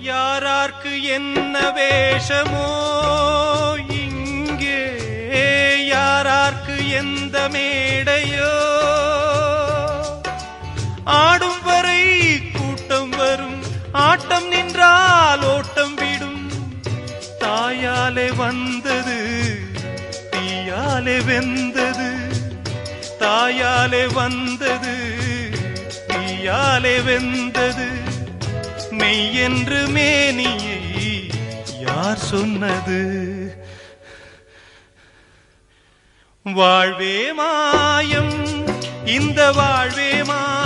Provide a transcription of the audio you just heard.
யாரார்க்கு என்ன வேஷமோ இங்கே, யாரார்க்கு எந்த மேடையோ, ஆடும் வரை கூட்டம் வரும், ஆட்டம் நின்றால் ஓட்டம் விடும். தாயாலே வந்தது தீயாலே வெந்தது, தாயாலே வந்தது தீயாலே வெந்தது. மெய் என்று மேனியை யார் சொன்னது? வாழ்வே மாயம், இந்த வாழ்வே மாயம்.